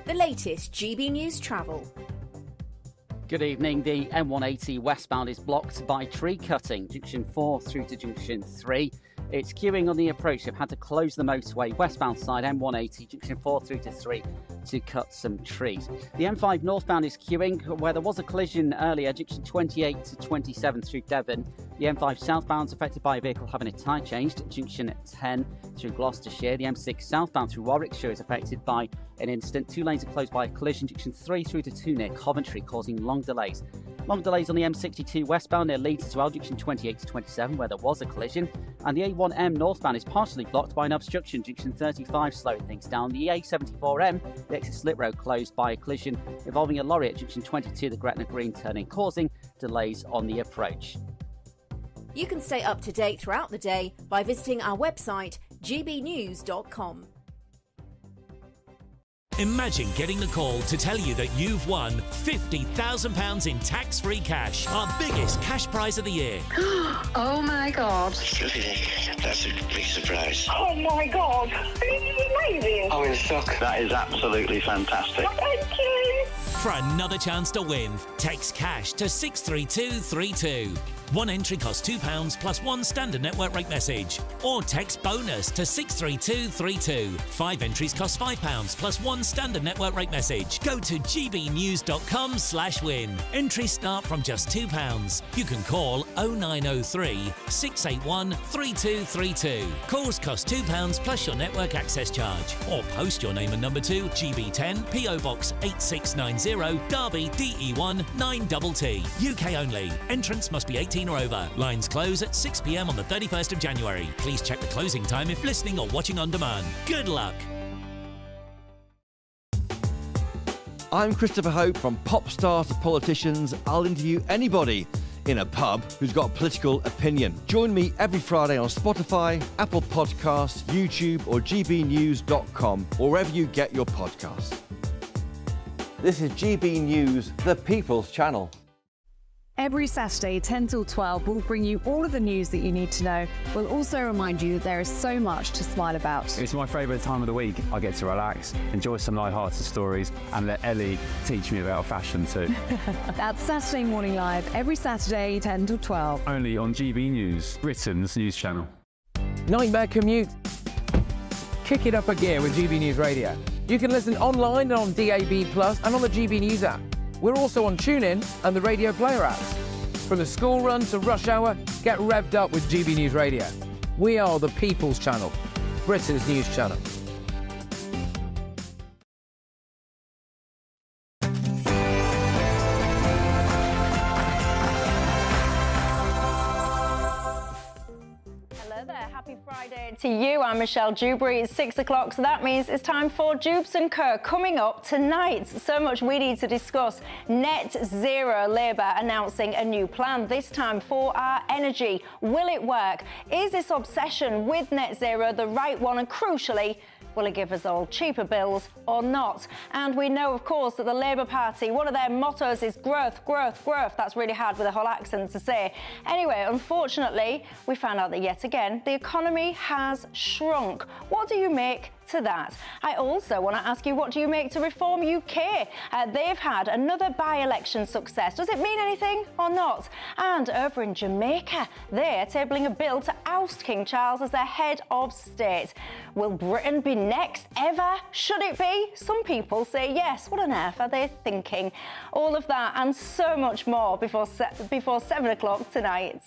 the latest GB News travel. Good evening. The M180 westbound is blocked by tree cutting, junction 4 through to junction 3. It's queuing on the approach. They've had to close the motorway westbound side M180, junction 4 through to 3 to cut some trees. The M5 northbound is queuing where there was a collision earlier, junction 28 to 27 through Devon. The M5 southbound is affected by a vehicle having a tyre changed, junction 10 through Gloucestershire. The M6 southbound through Warwickshire is affected by an incident. 2 lanes are closed by a collision, junction 3 through to 2 near Coventry, causing long delays. Long delays on the M62 westbound near Leeds as well, junction 28 to 27, where there was a collision. And the A1M northbound is partially blocked by an obstruction, junction 35, slowing things down. The A74M, the exit slip road, closed by a collision involving a lorry at junction 22, the Gretna Green turning, causing delays on the approach. You can stay up to date throughout the day by visiting our website, gbnews.com. Imagine getting the call to tell you that you've won £50,000 in tax-free cash, our biggest cash prize of the year. Oh my God. That's a big surprise. Oh my God. This is amazing. I'm in shock. That is absolutely fantastic. Thank you. For another chance to win, text cash to 63232. One entry costs £2 plus one standard network rate message. Or text bonus to 63232. 5 entries cost £5 plus one standard network rate message. Go to gbnews.com/win. Entries start from just £2. You can call 0903 681 3232. Calls cost £2 plus your network access charge. Or post your name and number to GB10 PO Box 8690 Derby DE1 9TT. UK only. Entrance must be 18 or over. Lines close at 6 p.m. on the 31st of January. Please check the closing time if listening or watching on demand. Good luck. I'm Christopher Hope. From pop stars to politicians, I'll interview anybody in a pub who's got a political opinion. Join me every Friday on Spotify, Apple Podcasts, YouTube or gbnews.com, or wherever you get your podcasts. This is GB News, the People's Channel. Every Saturday, 10 till 12, we'll bring you all of the news that you need to know. We'll also remind you that there is so much to smile about. It's my favourite time of the week. I get to relax, enjoy some light-hearted stories, and let Ellie teach me about fashion too. That's Saturday Morning Live, every Saturday, 10 till 12. Only on GB News, Britain's news channel. Nightmare commute? Kick it up a gear with GB News Radio. You can listen online and on DAB+, and on the GB News app. We're also on TuneIn and the Radio Player apps. From the school run to rush hour, get revved up with GB News Radio. We are the People's Channel, Britain's news channel. To you, I'm Michelle Dewberry. It's 6 o'clock, so that means it's time for Dewbs & Co. Coming up tonight, so much we need to discuss. Net Zero Labour announcing a new plan, this time for our energy. Will it work? Is this obsession with net zero the right one? And crucially, will it give us all cheaper bills or not? And we know, of course, that the Labour Party, one of their mottos is growth, growth, growth. That's really hard with a whole accent to say. Anyway, unfortunately, we found out that yet again, the economy has shrunk. What do you make to that? I also want to ask you, what do you make to Reform UK? They've had another by-election success. Does it mean anything or not? And over in Jamaica, they're tabling a bill to oust King Charles as their head of state. Will Britain be next ever? Should it be? Some people say yes. What on earth are they thinking? All of that and so much more before 7 o'clock tonight.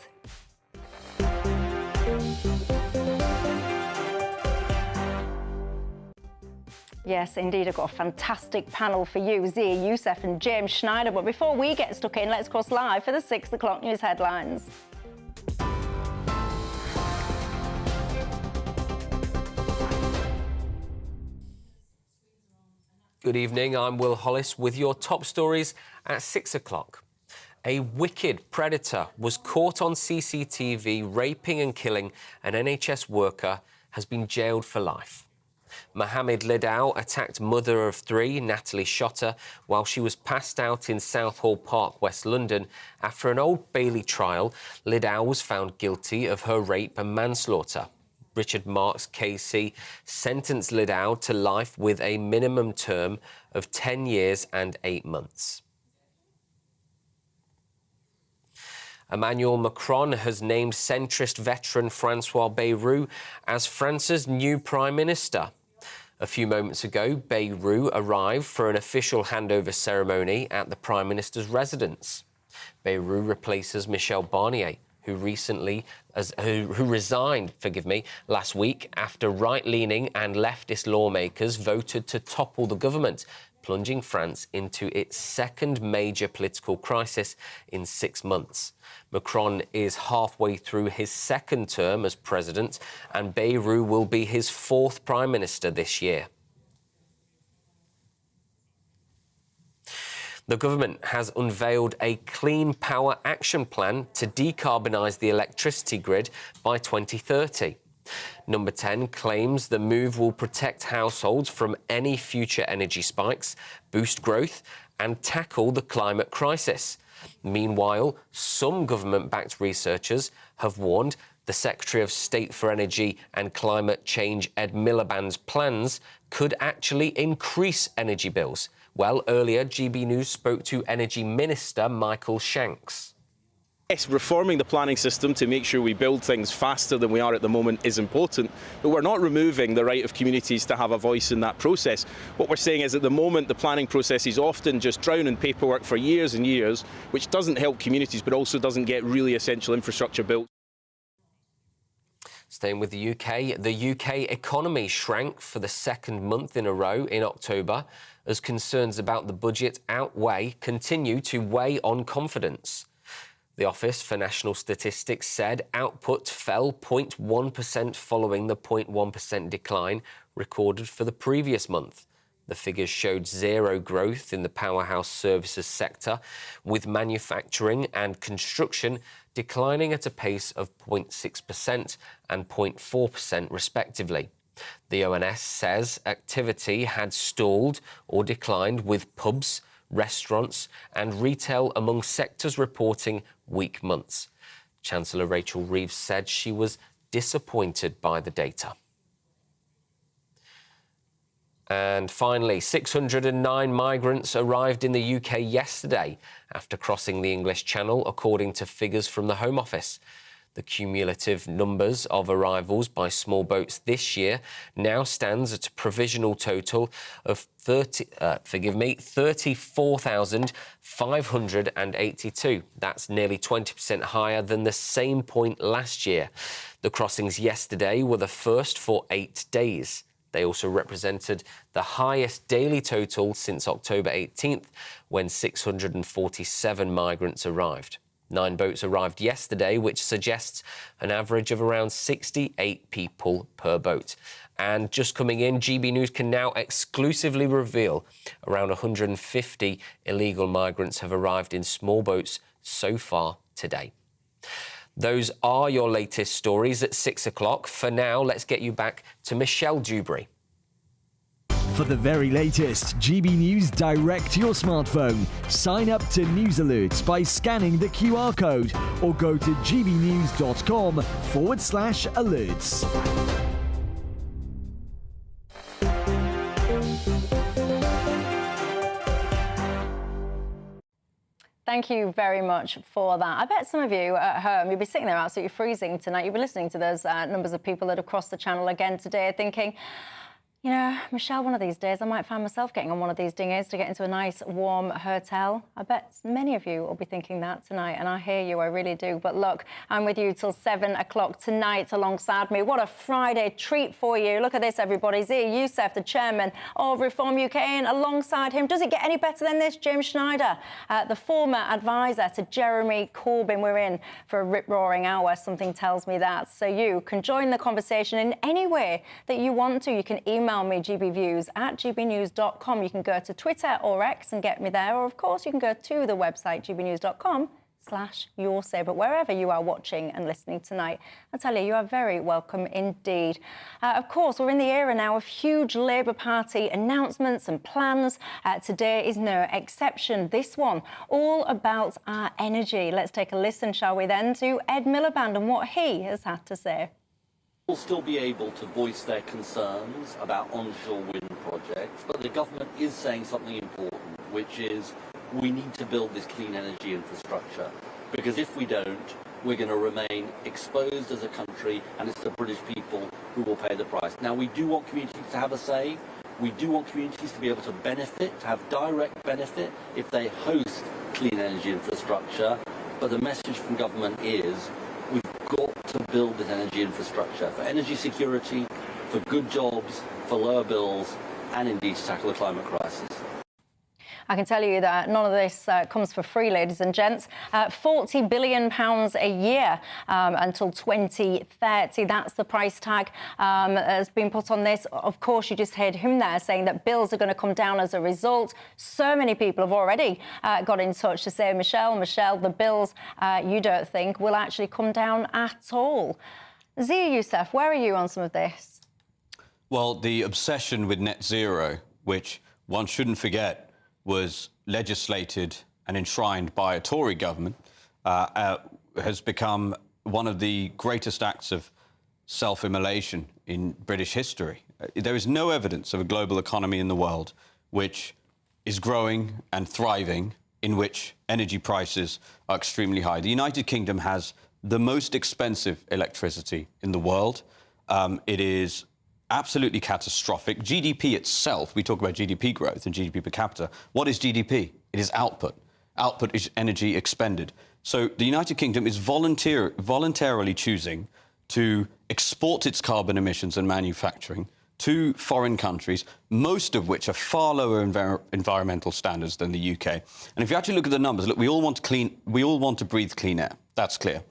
Yes, indeed, I've got a fantastic panel for you, Zia Youssef and James Schneider. But before we get stuck in, let's cross live for the 6 o'clock news headlines. Good evening, I'm Will Hollis with your top stories at 6 o'clock. A wicked predator was caught on CCTV raping and killing an NHS worker, has been jailed for life. Mohammed Lidow attacked mother of 3, Natalie Shotter, while she was passed out in Southall Park, West London. After an Old Bailey trial, Lidow was found guilty of her rape and manslaughter. Richard Marks KC sentenced Liddell to life with a minimum term of 10 years and 8 months. Emmanuel Macron has named centrist veteran Francois Bayrou as France's new Prime Minister. A few moments ago, Bayrou arrived for an official handover ceremony at the Prime Minister's residence. Bayrou replaces Michel Barnier, who resigned last week after right-leaning and leftist lawmakers voted to topple the government, plunging France into its second major political crisis in 6 months. Macron is halfway through his second term as president, and Bayrou will be his 4th prime minister this year. The government has unveiled a Clean Power Action Plan to decarbonise the electricity grid by 2030. Number 10 claims the move will protect households from any future energy spikes, boost growth and tackle the climate crisis. Meanwhile, some government-backed researchers have warned the Secretary of State for Energy and Climate Change, Ed Miliband's plans could actually increase energy bills. Well, earlier, GB News spoke to Energy Minister Michael Shanks. Yes, reforming the planning system to make sure we build things faster than we are at the moment is important, but we're not removing the right of communities to have a voice in that process. What we're saying is at the moment the planning processes often just drown in paperwork for years and years, which doesn't help communities but also doesn't get really essential infrastructure built. Staying with the UK economy shrank for the second month in a row in October as concerns about the budget continue to weigh on confidence. The Office for National Statistics said output fell 0.1% following the 0.1% decline recorded for the previous month. The figures showed zero growth in the powerhouse services sector, with manufacturing and construction declining at a pace of 0.6% and 0.4% respectively. The ONS says activity had stalled or declined, with pubs, restaurants and retail among sectors reporting weak months. Chancellor Rachel Reeves said she was disappointed by the data. And finally, 609 migrants arrived in the UK yesterday after crossing the English Channel, according to figures from the Home Office. The cumulative numbers of arrivals by small boats this year now stands at a provisional total of 34,582. That's nearly 20% higher than the same point last year. The crossings yesterday were the first for 8 days. They also represented the highest daily total since October 18th, when 647 migrants arrived. 9 boats arrived yesterday, which suggests an average of around 68 people per boat. And just coming in, GB News can now exclusively reveal around 150 illegal migrants have arrived in small boats so far today. Those are your latest stories at 6 o'clock. For now, let's get you back to Michelle Dewberry. For the very latest GB News direct to your smartphone, sign up to news alerts by scanning the QR code or go to gbnews.com/alerts. Thank you very much for that. I bet some of you at home, you'll be sitting there absolutely freezing tonight. You'll be listening to those numbers of people that have crossed the channel again today thinking, you know, Michelle, one of these days I might find myself getting on one of these dinghies to get into a nice, warm hotel. I bet many of you will be thinking that tonight, and I hear you, I really do. But look, I'm with you till 7 o'clock tonight alongside me. What a Friday treat for you. Look at this, everybody. Zia Youssef, the chairman of Reform UK, and alongside him, does it get any better than this? James Schneider, the former advisor to Jeremy Corbyn. We're in for a rip-roaring hour, something tells me that. So you can join the conversation in any way that you want to. You can email me, gbviews@gbnews.com. You can go to Twitter or X and get me there, or of course you can go to the website gbnews.com/yoursay. But wherever you are watching and listening tonight, I tell you, you are very welcome indeed. Of course, we're in the era now of huge Labour Party announcements and plans. Today is no exception. This one, all about our energy. Let's take a listen, shall we then, to Ed Miliband and what he has had to say. will still be able to voice their concerns about onshore wind projects, but the government is saying something important, which is we need to build this clean energy infrastructure, because if we don't, we're going to remain exposed as a country, and it's the British people who will pay the price. Now, we do want communities to have a say. We do want communities to be able to benefit, to have direct benefit if they host clean energy infrastructure. But the message from government is we've got to build this energy infrastructure for energy security, for good jobs, for lower bills, and indeed to tackle the climate crisis. I can tell you that none of this comes for free, ladies and gents. £40 billion a year until 2030. That's the price tag has been put on this. Of course, you just heard him there saying that bills are going to come down as a result. So many people have already got in touch to say, Michelle, the bills you don't think will actually come down at all. Zia Youssef, where are you on some of this? Well, the obsession with net zero, which one shouldn't forget was legislated and enshrined by a Tory government, has become one of the greatest acts of self-immolation in British history. There is no evidence of a global economy in the world which is growing and thriving, in which energy prices are extremely high. The United Kingdom has the most expensive electricity in the world. It is absolutely catastrophic. GDP itself, we talk about GDP growth and GDP per capita. What is GDP? It is output. Output is energy expended. So the United Kingdom is voluntarily choosing to export its carbon emissions and manufacturing to foreign countries, most of which are far lower environmental standards than the UK. And if you actually look at the numbers, look, we all want to breathe clean air. That's clear.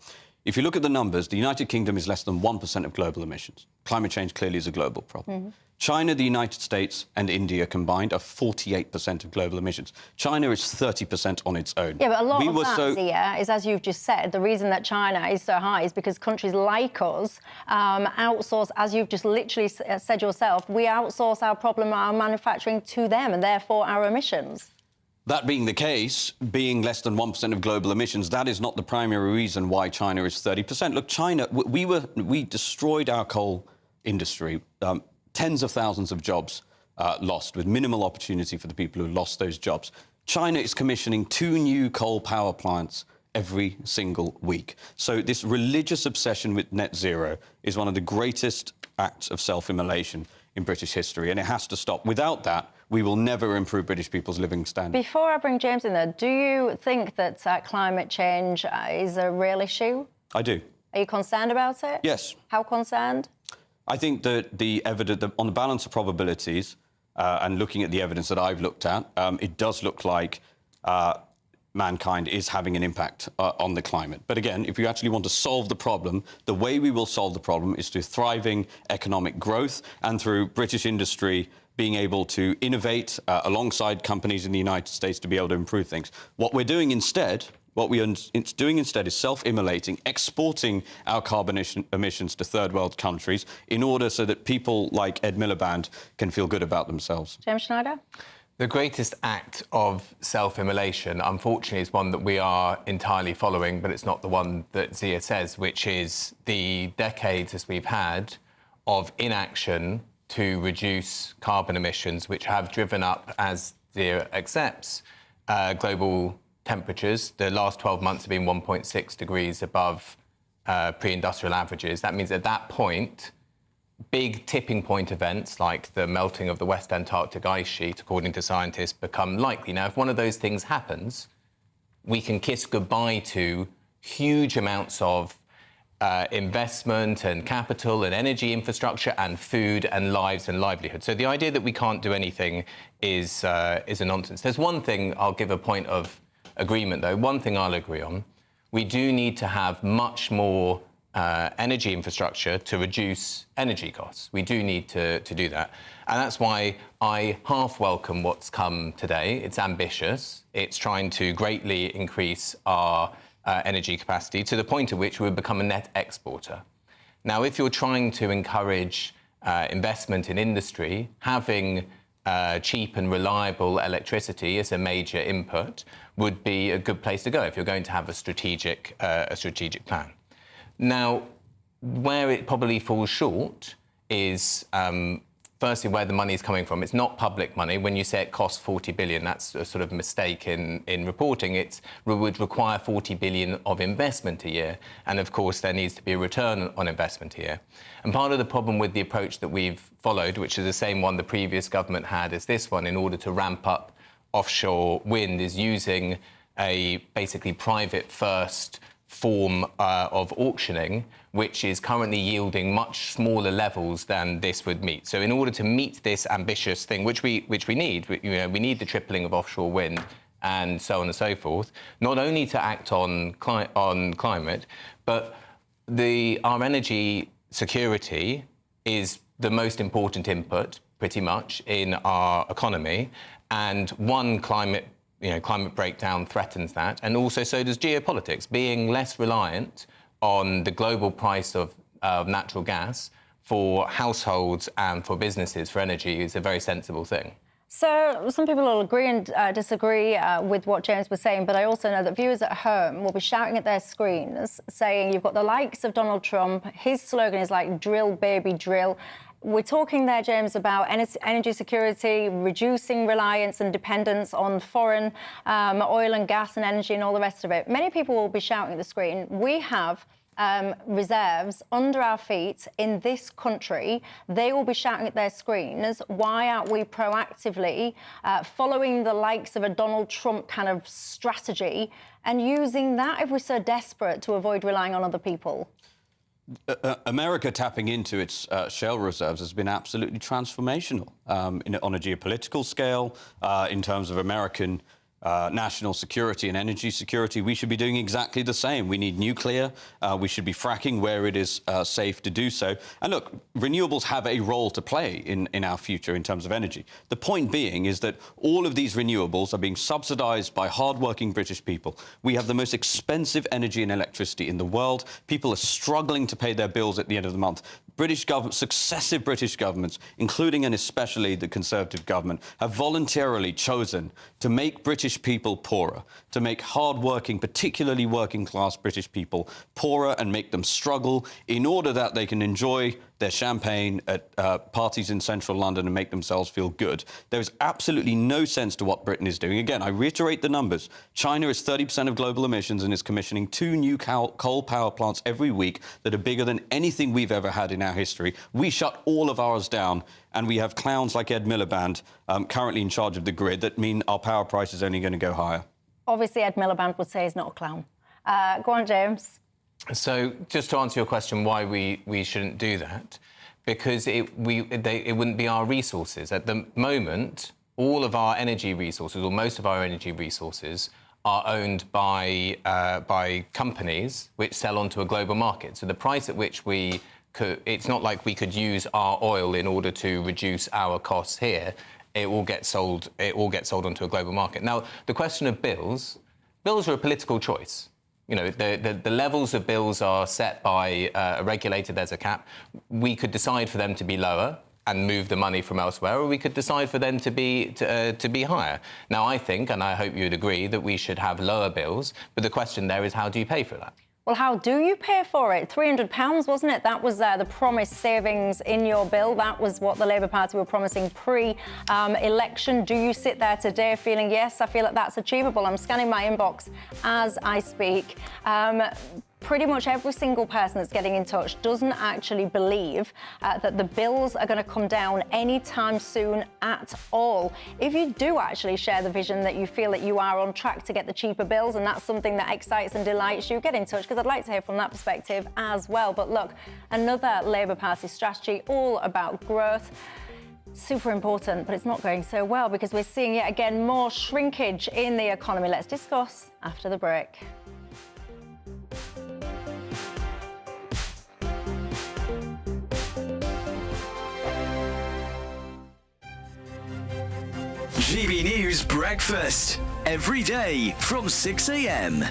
If you look at the numbers, the United Kingdom is less than 1% of global emissions. Climate change clearly is a global problem. Mm-hmm. China, the United States and India combined are 48% of global emissions. China is 30% on its own. Yeah, but a lot of that, Zia, is, as you've just said, the reason that China is so high is because countries like us outsource, as you've just literally said yourself, we outsource our problem, our manufacturing to them, and therefore our emissions. That being the case, being less than 1% of global emissions, that is not the primary reason why China is 30%. Look, China, we destroyed our coal industry. Tens of thousands of jobs lost, with minimal opportunity for the people who lost those jobs. China is commissioning 2 new coal power plants every single week. So this religious obsession with net zero is one of the greatest acts of self-immolation in British history, and it has to stop. Without that, we will never improve British people's living standard. Before I bring James in there, do you think that climate change is a real issue? I do. Are you concerned about it? Yes. How concerned? I think that the evidence, on the balance of probabilities, and looking at the evidence that I've looked at, it does look like mankind is having an impact on the climate. But again, if you actually want to solve the problem, the way we will solve the problem is through thriving economic growth and through British industry being able to innovate alongside companies in the United States to be able to improve things. What we're doing instead, is self-immolating, exporting our carbon emissions to third world countries in order so that people like Ed Miliband can feel good about themselves. James Schneider? The greatest act of self-immolation, unfortunately, is one that we are entirely following, but it's not the one that Zia says, which is the decades, as we've had, of inaction to reduce carbon emissions, which have driven up, as Zia accepts, global temperatures. The last 12 months have been 1.6 degrees above pre-industrial averages. That means at that point, big tipping point events like the melting of the West Antarctic ice sheet, according to scientists, become likely. Now, if one of those things happens, we can kiss goodbye to huge amounts of investment and capital and energy infrastructure and food and lives and livelihood. So the idea that we can't do anything is a nonsense. There's one thing, I'll give a point of agreement, though. One thing I'll agree on. We do need to have much more energy infrastructure to reduce energy costs. We do need to do that. And that's why I half welcome what's come today. It's ambitious. It's trying to greatly increase our energy capacity to the point at which we'll become a net exporter. Now, if you're trying to encourage investment in industry, having cheap and reliable electricity as a major input would be a good place to go if you're going to have a strategic plan. Now, where it probably falls short is firstly, where the money is coming from. It's not public money. When you say it costs 40 billion, that's a sort of mistake in reporting. It would require 40 billion of investment a year. And of course, there needs to be a return on investment a year. And part of the problem with the approach that we've followed, which is the same one the previous government had as this one, in order to ramp up offshore wind, is using a basically private first form of auctioning, which is currently yielding much smaller levels than this would meet. So in order to meet this ambitious thing, which we need, we need the tripling of offshore wind and so on and so forth, not only to act on climate, but our energy security is the most important input, pretty much, in our economy, and one climate breakdown threatens that, and also so does geopolitics. Being less reliant on the global price of natural gas for households and for businesses for energy is a very sensible thing. So some people will agree and disagree with what James was saying, but I also know that viewers at home will be shouting at their screens saying you've got the likes of Donald Trump. His slogan is like drill, baby, drill. We're talking there, James, about energy security, reducing reliance and dependence on foreign oil and gas and energy and all the rest of it. Many people will be shouting at the screen. We have reserves under our feet in this country. They will be shouting at their screens. Why aren't we proactively following the likes of a Donald Trump kind of strategy and using that if we're so desperate to avoid relying on other people? America tapping into its shale reserves has been absolutely transformational on a geopolitical scale, in terms of American national security and energy security. We should be doing exactly the same. We need nuclear. We should be fracking where it is safe to do so. And look, renewables have a role to play in our future in terms of energy. The point being is that all of these renewables are being subsidised by hard-working British people. We have the most expensive energy and electricity in the world. People are struggling to pay their bills at the end of the month. Successive British governments, including and especially the Conservative government, have voluntarily chosen to make British people poorer, to make hard-working, particularly working-class British people poorer and make them struggle in order that they can enjoy their champagne at parties in central London and make themselves feel good. There is absolutely no sense to what Britain is doing. Again, I reiterate the numbers. China is 30% of global emissions and is commissioning 2 new coal power plants every week that are bigger than anything we've ever had in our history. We shut all of ours down, and we have clowns like Ed Miliband currently in charge of the grid that mean our power price is only going to go higher. Obviously, Ed Miliband would say he's not a clown. Go on, James. So, just to answer your question, why we shouldn't do that, because it wouldn't be our resources. At the moment, all of our energy resources, or most of our energy resources, are owned by companies which sell onto a global market. So the price at which it's not like we could use our oil in order to reduce our costs here. It all gets sold onto a global market. Now, the question of bills are a political choice. You know, the levels of bills are set by a regulator. There's a cap. We could decide for them to be lower and move the money from elsewhere, or we could decide for them to be higher. Now, I think, and I hope you'd agree, that we should have lower bills. But the question there is, how do you pay for that? Well, how do you pay for it? £300, wasn't it? That was the promised savings in your bill. That was what the Labour Party were promising pre-election. Do you sit there today feeling, yes, I feel that that's achievable? I'm scanning my inbox as I speak. Pretty much every single person that's getting in touch doesn't actually believe that the bills are going to come down anytime soon at all. If you do actually share the vision that you feel that you are on track to get the cheaper bills, and that's something that excites and delights you, get in touch, because I'd like to hear from that perspective as well. But look, another Labour Party strategy all about growth. Super important, but it's not going so well because we're seeing yet again more shrinkage in the economy. Let's discuss after the break. GB News Breakfast, every day from 6 a.m.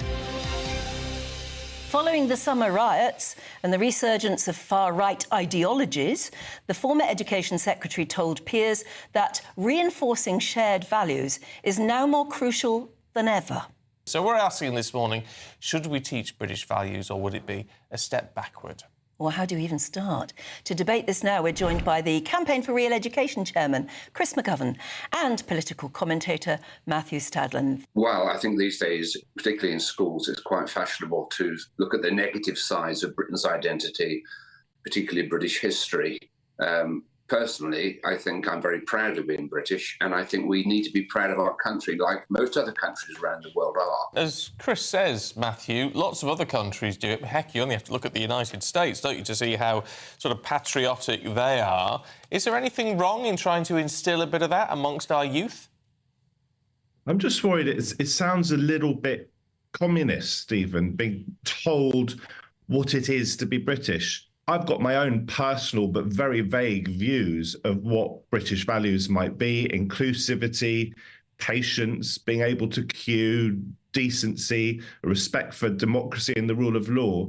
Following the summer riots and the resurgence of far-right ideologies, the former Education Secretary told peers that reinforcing shared values is now more crucial than ever. So we're asking this morning, should we teach British values or would it be a step backward? Or how do you even start? To debate this now, we're joined by the Campaign for Real Education chairman, Chris McGovern, and political commentator Matthew Stadlen. Well, I think these days, particularly in schools, it's quite fashionable to look at the negative sides of Britain's identity, particularly British history. Personally, I think I'm very proud of being British, and I think we need to be proud of our country like most other countries around the world are. As Chris says, Matthew, lots of other countries do it. Heck, you only have to look at the United States, don't you, to see how sort of patriotic they are. Is there anything wrong in trying to instil a bit of that amongst our youth? I'm just worried it sounds a little bit communist, Stephen, being told what it is to be British. I've got my own personal but very vague views of what British values might be: inclusivity, patience, being able to queue, decency, respect for democracy and the rule of law.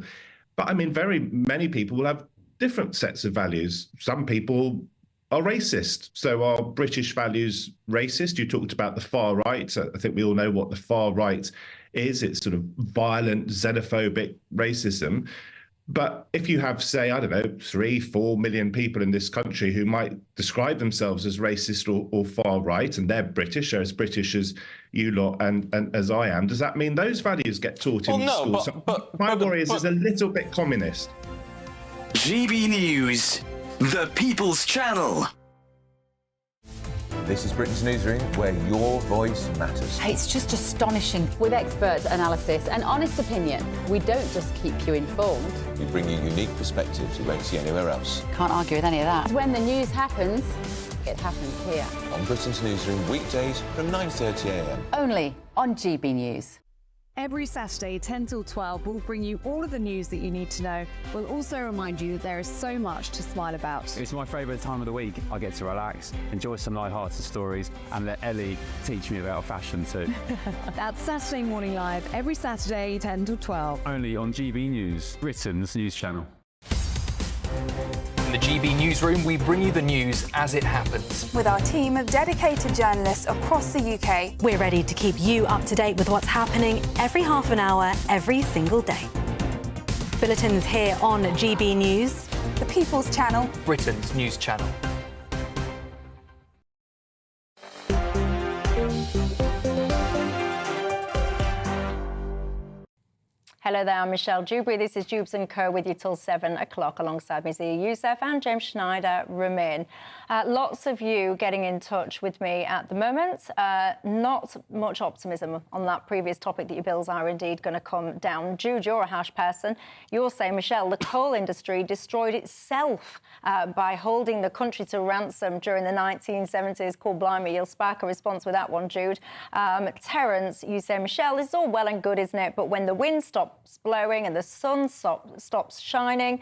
But I mean, very many people will have different sets of values. Some people are racist. So are British values racist? You talked about the far right. I think we all know what the far right is. It's sort of violent, xenophobic racism. But if you have, say, I don't know, 3-4 million people in this country who might describe themselves as racist or far right, and they're British, or as British as you lot and as I am, does that mean those values get taught in schools? My worry is it's a little bit communist. GB News, the People's Channel. This is Britain's Newsroom, where your voice matters. It's just astonishing. With expert analysis and honest opinion, we don't just keep you informed. We bring you unique perspectives you won't see anywhere else. Can't argue with any of that. When the news happens, it happens here. On Britain's Newsroom, weekdays from 9:30 a.m. Only on GB News. Every Saturday, 10 till 12, we'll bring you all of the news that you need to know. We'll also remind you that there is so much to smile about. It's my favourite time of the week. I get to relax, enjoy some light-hearted stories, and let Ellie teach me about fashion too. That's Saturday Morning Live, every Saturday, 10 till 12. Only on GB News, Britain's news channel. In the GB Newsroom, we bring you the news as it happens. With our team of dedicated journalists across the UK, we're ready to keep you up to date with what's happening every half an hour, every single day. Bulletins here on GB News, the People's Channel, Britain's news channel. Hello there, I'm Michelle Dewberry. This is Dewbs & Co with you till 7 o'clock. Alongside me, Zia Youssef and James Schneider remain. Lots of you getting in touch with me at the moment. Not much optimism on that previous topic that your bills are indeed going to come down. Jude, you're a harsh person. You're saying, Michelle, the coal industry destroyed itself by holding the country to ransom during the 1970s. Cool, blimey, you'll spark a response with that one, Jude. Terence, you say, Michelle, this is all well and good, isn't it? But when the wind stops blowing and the sun stops shining,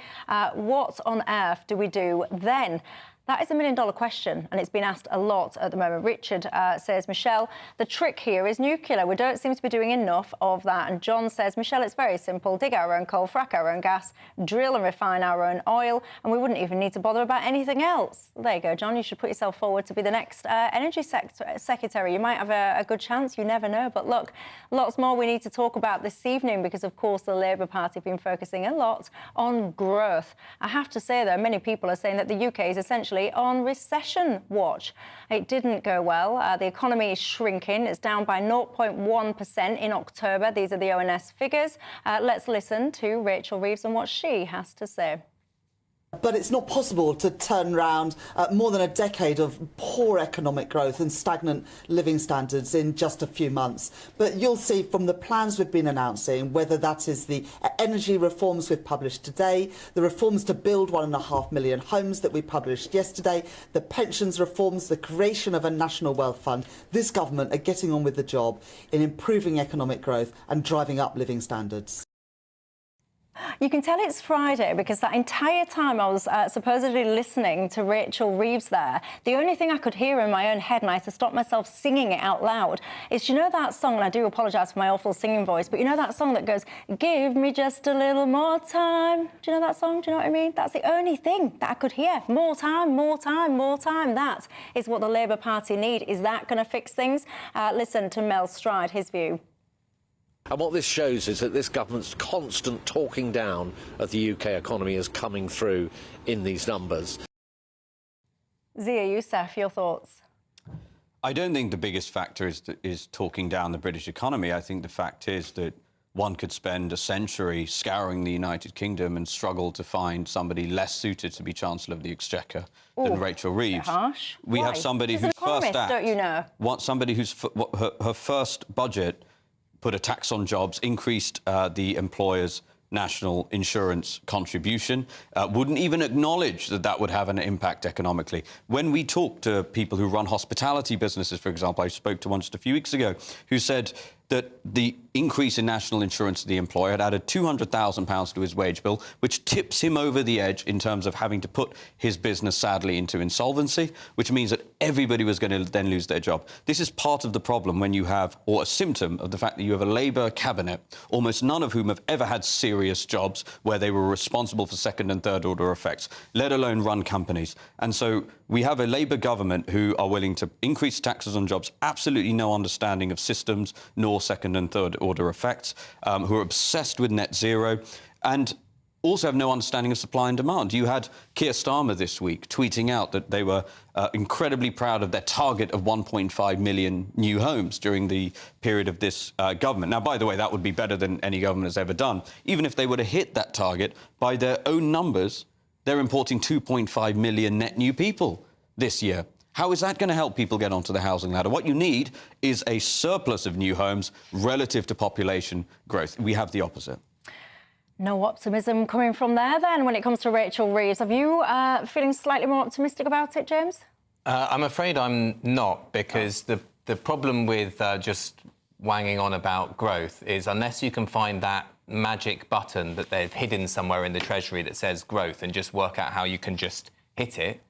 what on earth do we do then? That is $1 million question, and it's been asked a lot at the moment. Richard says, Michelle, the trick here is nuclear. We don't seem to be doing enough of that. And John says, Michelle, it's very simple. Dig our own coal, frack our own gas, drill and refine our own oil, and we wouldn't even need to bother about anything else. There you go, John. You should put yourself forward to be the next energy secretary. You might have a good chance. You never know. But look, lots more we need to talk about this evening because, of course, the Labour Party have been focusing a lot on growth. I have to say, though, many people are saying that the UK is essentially on recession watch. It didn't go well. The economy is shrinking. It's down by 0.1% in October. These are the ONS figures. Let's listen to Rachel Reeves and what she has to say. But it's not possible to turn around more than a decade of poor economic growth and stagnant living standards in just a few months. But you'll see from the plans we've been announcing, whether that is the energy reforms we've published today, the reforms to build 1.5 million homes that we published yesterday, the pensions reforms, the creation of a national wealth fund, this government are getting on with the job in improving economic growth and driving up living standards. You can tell it's Friday because that entire time I was supposedly listening to Rachel Reeves there, the only thing I could hear in my own head, and I had to stop myself singing it out loud, is, you know that song, and I do apologise for my awful singing voice, but you know that song that goes, give me just a little more time? Do you know that song? Do you know what I mean? That's the only thing that I could hear. More time, more time, more time. That is what the Labour Party need. Is that going to fix things? Listen to Mel Stride, his view. And what this shows is that this government's constant talking down of the UK economy is coming through in these numbers. Zia Youssef, your thoughts? I don't think the biggest factor is talking down the British economy. I think the fact is that one could spend a century scouring the United Kingdom and struggle to find somebody less suited to be Chancellor of the Exchequer than Rachel Reeves. Harsh. We have somebody whose first act, don't you know? Somebody whose her first budget put a tax on jobs, increased the employer's national insurance contribution, wouldn't even acknowledge that that would have an impact economically. When we talk to people who run hospitality businesses, for example, I spoke to one just a few weeks ago, who said that the increase in national insurance to the employer had added £200,000 to his wage bill, which tips him over the edge in terms of having to put his business, sadly, into insolvency, which means that everybody was going to then lose their job. This is part of the problem when you have, or a symptom of the fact that you have a Labour cabinet, almost none of whom have ever had serious jobs where they were responsible for second and third order effects, let alone run companies. And so we have a Labour government who are willing to increase taxes on jobs, absolutely no understanding of systems nor second and third order effects, who are obsessed with net zero and also have no understanding of supply and demand. You had Keir Starmer this week tweeting out that they were incredibly proud of their target of 1.5 million new homes during the period of this government. Now, by the way, that would be better than any government has ever done. Even if they were to hit that target, by their own numbers, they're importing 2.5 million net new people this year. How is that going to help people get onto the housing ladder? What you need is a surplus of new homes relative to population growth. We have the opposite. No optimism coming from there, then, when it comes to Rachel Reeves. Are you feeling slightly more optimistic about it, James? I'm afraid I'm not, because the problem with just wanging on about growth is unless you can find that magic button that they've hidden somewhere in the Treasury that says growth and just work out how you can just hit it,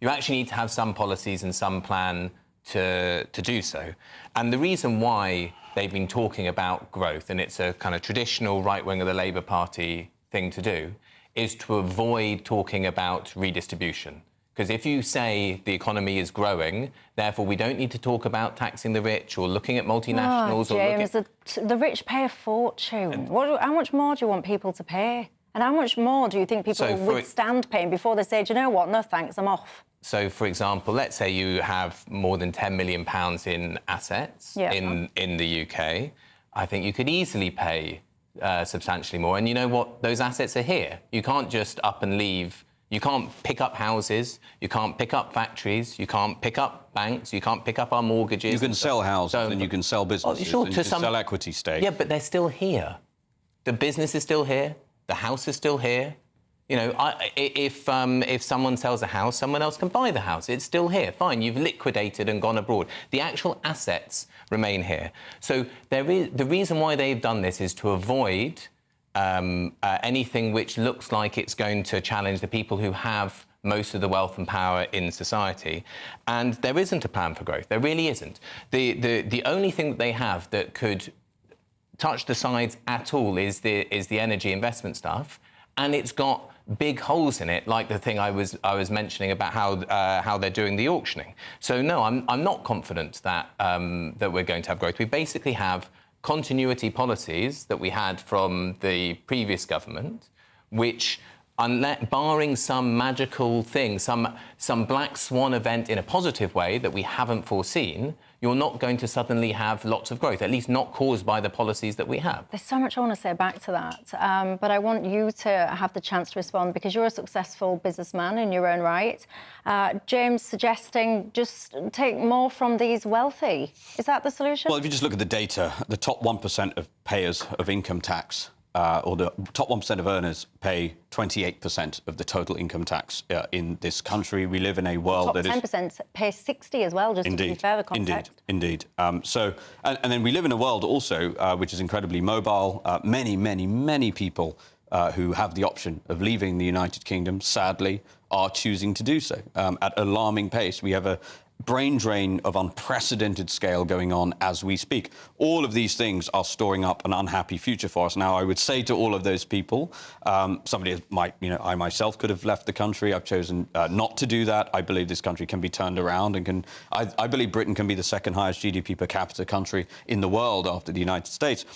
you actually need to have some policies and some plan to do so. And the reason why they've been talking about growth, and it's a kind of traditional right wing of the Labour Party thing to do, is to avoid talking about redistribution. Because if you say the economy is growing, therefore we don't need to talk about taxing the rich or looking at multinationals. James, the rich pay a fortune. How much more do you want people to pay? And how much more do you think people will withstand paying before they say, do you know what, no thanks, I'm off? So, for example, let's say you have more than £10 million in assets in the UK. I think you could easily pay substantially more. And you know what? Those assets are here. You can't just up and leave. You can't pick up houses. You can't pick up factories. You can't pick up banks. You can't pick up our mortgages. You can sell houses and you can sell businesses and you can sell equity stakes. Yeah, but they're still here. The business is still here. The house is still here. You know, if someone sells a house, someone else can buy the house. It's still here. Fine, you've liquidated and gone abroad. The actual assets remain here. So the reason why they've done this is to avoid anything which looks like it's going to challenge the people who have most of the wealth and power in society. And there isn't a plan for growth. There really isn't. The only thing that they have that could touch the sides at all is the energy investment stuff, and it's got big holes in it, like the thing I was mentioning about how they're doing the auctioning. So no, I'm not confident that that we're going to have growth. We basically have continuity policies that we had from the previous government, which, barring some magical thing, some black swan event in a positive way that we haven't foreseen, you're not going to suddenly have lots of growth, at least not caused by the policies that we have. There's so much I want to say back to that, but I want you to have the chance to respond because you're a successful businessman in your own right. James suggesting just take more from these wealthy. Is that the solution? Well, if you just look at the data, the top 1% of payers of income tax or the top 1% of earners pay 28% of the total income tax in this country. We live in a world that is... Top 10% pay 60 as well, just to be fair, the context. Indeed. And then we live in a world also which is incredibly mobile. Many people who have the option of leaving the United Kingdom, sadly, are choosing to do so at alarming pace. We have a brain drain of unprecedented scale going on as we speak. All of these things are storing up an unhappy future for us. Now, I would say to all of those people, somebody might, I myself could have left the country. I've chosen not to do that. I believe this country can be turned around and I believe Britain can be the second highest GDP per capita country in the world after the United States.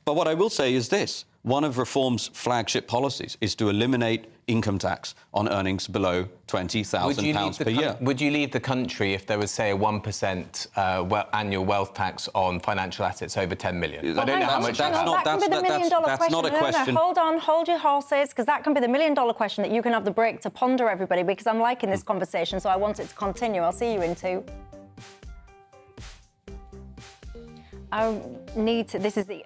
But what I will say is this. One of Reform's flagship policies is to eliminate income tax on earnings below £20,000 per year. Would you leave the country if there was, say, a 1% annual wealth tax on financial assets over 10 million? Well, I don't know how much that's not a question. No, hold on, hold your horses, because that can be the million-dollar question that you can have the break to ponder, everybody, because I'm liking this conversation, so I want it to continue. I'll see you in 2. I need to... This is the...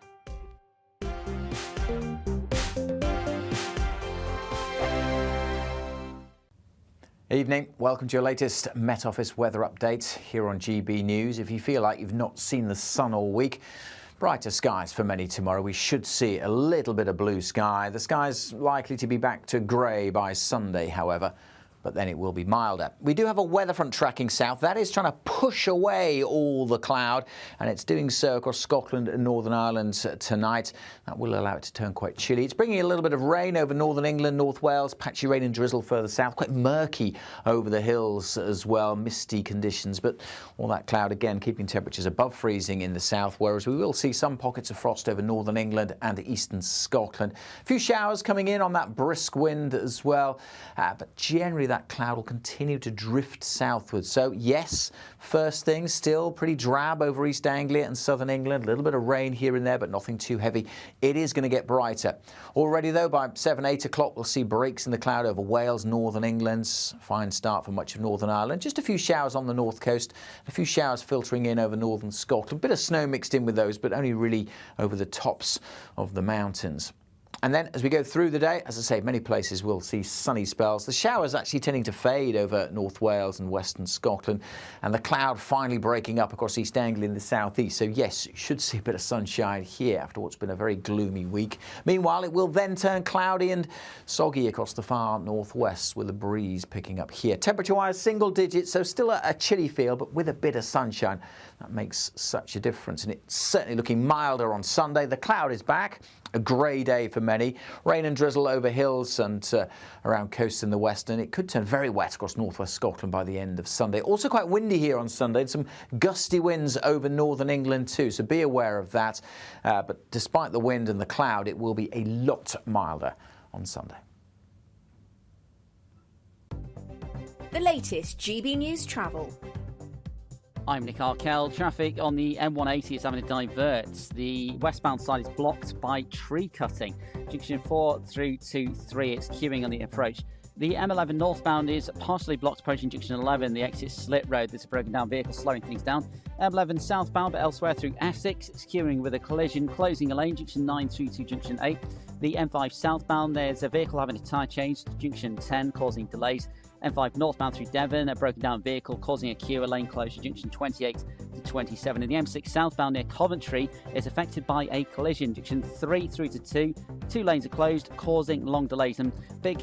Evening. Welcome to your latest Met Office weather update here on GB News. If you feel like you've not seen the sun all week, brighter skies for many tomorrow. We should see a little bit of blue sky. The sky's likely to be back to grey by Sunday, however, but then it will be milder. We do have a weather front tracking south. That is trying to push away all the cloud, and it's doing so across Scotland and Northern Ireland tonight. That will allow it to turn quite chilly. It's bringing a little bit of rain over northern England, North Wales, patchy rain and drizzle further south, quite murky over the hills as well, misty conditions, but all that cloud again keeping temperatures above freezing in the south, whereas we will see some pockets of frost over northern England and eastern Scotland. A few showers coming in on that brisk wind as well, but generally that cloud will continue to drift southwards. So yes, first thing, still pretty drab over East Anglia and southern England. A little bit of rain here and there, but nothing too heavy. It is going to get brighter. Already though, by 7, 8 o'clock, we'll see breaks in the cloud over Wales, northern England. Fine start for much of Northern Ireland. Just a few showers on the north coast. A few showers filtering in over northern Scotland. A bit of snow mixed in with those, but only really over the tops of the mountains. And then as we go through the day, as I say, many places will see sunny spells. The showers actually tending to fade over North Wales and western Scotland, and the cloud finally breaking up across East Anglia in the southeast. So yes, you should see a bit of sunshine here after what's been a very gloomy week. Meanwhile, it will then turn cloudy and soggy across the far northwest with a breeze picking up here. Temperature-wise, single digits, so still a chilly feel, but with a bit of sunshine. That makes such a difference, and it's certainly looking milder on Sunday. The cloud is back. A grey day for many. Rain and drizzle over hills and around coasts in the west, and it could turn very wet across northwest Scotland by the end of Sunday. Also quite windy here on Sunday, and some gusty winds over northern England too, so be aware of that. But despite the wind and the cloud, it will be a lot milder on Sunday. The latest GB News travel. I'm Nick Arkell. Traffic on the M180 is having to divert. The westbound side is blocked by tree cutting. Junction 4 through to 3, it's queuing on the approach. The M11 northbound is partially blocked approaching Junction 11. The exit Slit Road, there's a broken down vehicle slowing things down. M11 southbound, but elsewhere through Essex, it's queuing with a collision, closing a lane, Junction 9 through to Junction 8. The M5 southbound, there's a vehicle having a tyre change, Junction 10, causing delays. M5 northbound through Devon, a broken down vehicle causing a queue, a lane closure, Junction 28 to 27. And the M6 southbound near Coventry is affected by a collision, Junction 3 through to 2. 2 lanes are closed, causing long delays, and big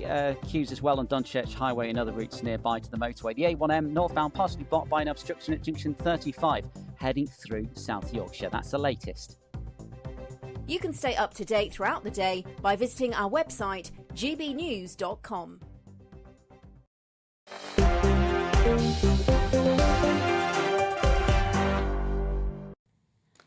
queues as well on Dunchurch Highway and other routes nearby to the motorway. The A1M northbound partially blocked by an obstruction at Junction 35, heading through South Yorkshire. That's the latest. You can stay up to date throughout the day by visiting our website, gbnews.com.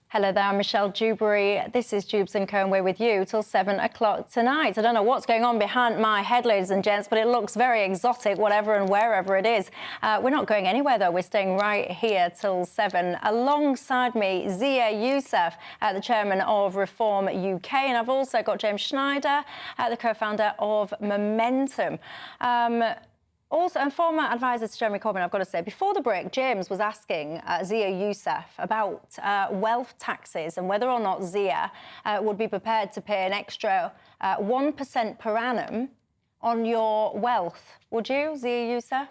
Hello there, I'm Michelle Dewberry. This is Dewbs & Co, and we're with you till 7 o'clock tonight. I don't know what's going on behind my head, ladies and gents, but it looks very exotic, whatever and wherever it is. We're not going anywhere, though. We're staying right here till 7. Alongside me, Zia Youssef, the chairman of Reform UK, and I've also got James Schneider, the co-founder of Momentum. Also, and former advisor to Jeremy Corbyn, I've got to say, before the break, James was asking Zia Youssef about wealth taxes and whether or not Zia would be prepared to pay an extra 1% per annum on your wealth. Would you, Zia Youssef?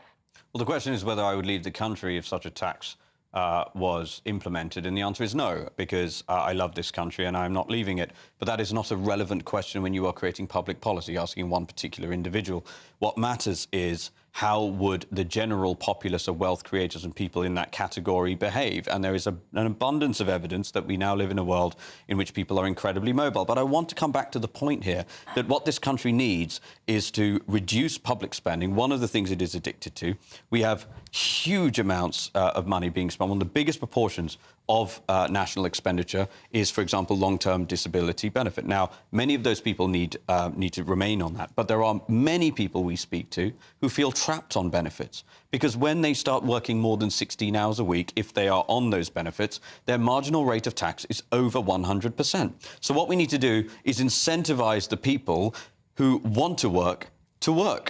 Well, the question is whether I would leave the country if such a tax was implemented, and the answer is no, because I love this country and I'm not leaving it. But that is not a relevant question when you are creating public policy, asking one particular individual. What matters is how would the general populace of wealth creators and people in that category behave? And there is an abundance of evidence that we now live in a world in which people are incredibly mobile. But I want to come back to the point here that what this country needs is to reduce public spending. One of the things it is addicted to, we have huge amounts of money being spent. One of the biggest proportions of national expenditure is, for example, long-term disability benefit. Now, many of those people need to remain on that, but there are many people we speak to who feel trapped on benefits because when they start working more than 16 hours a week, if they are on those benefits, their marginal rate of tax is over 100%. So what we need to do is incentivize the people who want to work.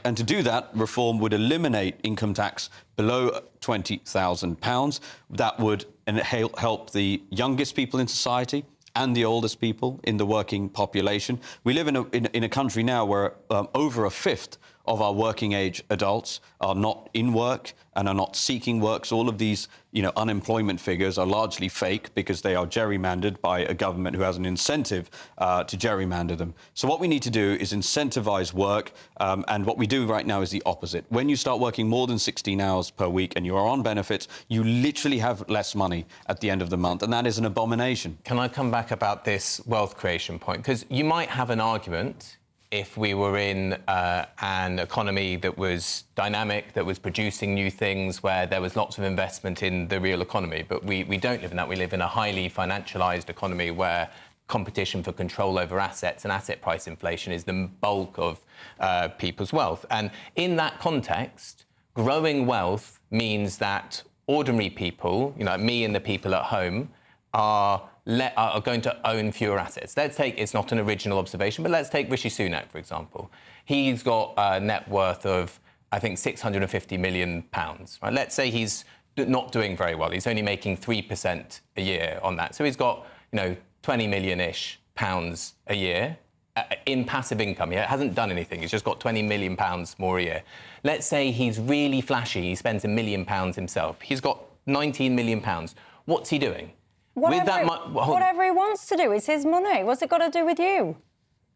And to do that, reform would eliminate income tax below £20,000. That would help the youngest people in society and the oldest people in the working population. We live in a country now where over a fifth of our working age adults are not in work and are not seeking work. So all of these, unemployment figures are largely fake because they are gerrymandered by a government who has an incentive to gerrymander them. So what we need to do is incentivize work, and what we do right now is the opposite. When you start working more than 16 hours per week and you are on benefits, you literally have less money at the end of the month, and that is an abomination. Can I come back about this wealth creation point? Because you might have an argument if we were in an economy that was dynamic, that was producing new things, where there was lots of investment in the real economy. But we don't live in that. We live in a highly financialised economy where competition for control over assets and asset price inflation is the bulk of people's wealth. And in that context, growing wealth means that ordinary people, me and the people at home, are going to own fewer assets. Let's take, it's not an original observation, but let's take Rishi Sunak, for example. He's got a net worth of, I think, £650 million. Right? Let's say he's not doing very well. He's only making 3% a year on that. So he's got, 20 million-ish pounds a year in passive income. He hasn't done anything. He's just got 20 million pounds more a year. Let's say he's really flashy. He spends £1 million himself. He's got 19 million pounds. What's he doing? Whatever he wants to do. It's his money. What's it got to do with you?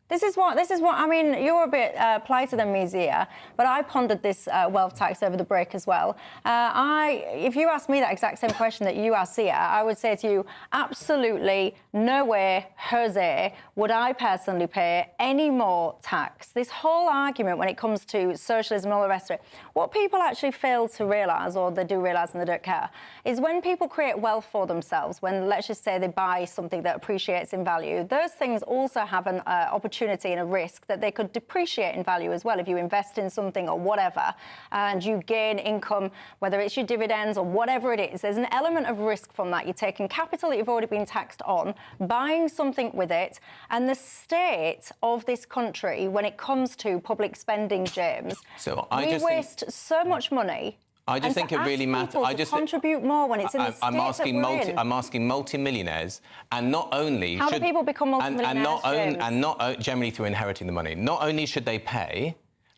This is what, I mean, you're a bit politer than me, Zia, but I pondered this wealth tax over the break as well. If you asked me that exact same question that you asked Zia, I would say to you, absolutely no way, Jose, would I personally pay any more tax. This whole argument when it comes to socialism and all the rest of it, what people actually fail to realise, or they do realise and they don't care, is when people create wealth for themselves, when, let's just say, they buy something that appreciates in value, those things also have an opportunity and a risk that they could depreciate in value as well if you invest in something or whatever, and you gain income, whether it's your dividends or whatever it is. There's an element of risk from that. You're taking capital that you've already been taxed on, buying something with it, and the state of this country, when it comes to public spending, James, we waste so much money. I just think it really matters. I just contribute more when it's in the state I'm asking multi-millionaires, and not only how do people become multi-millionaires? And not generally through inheriting the money. Not only should they pay,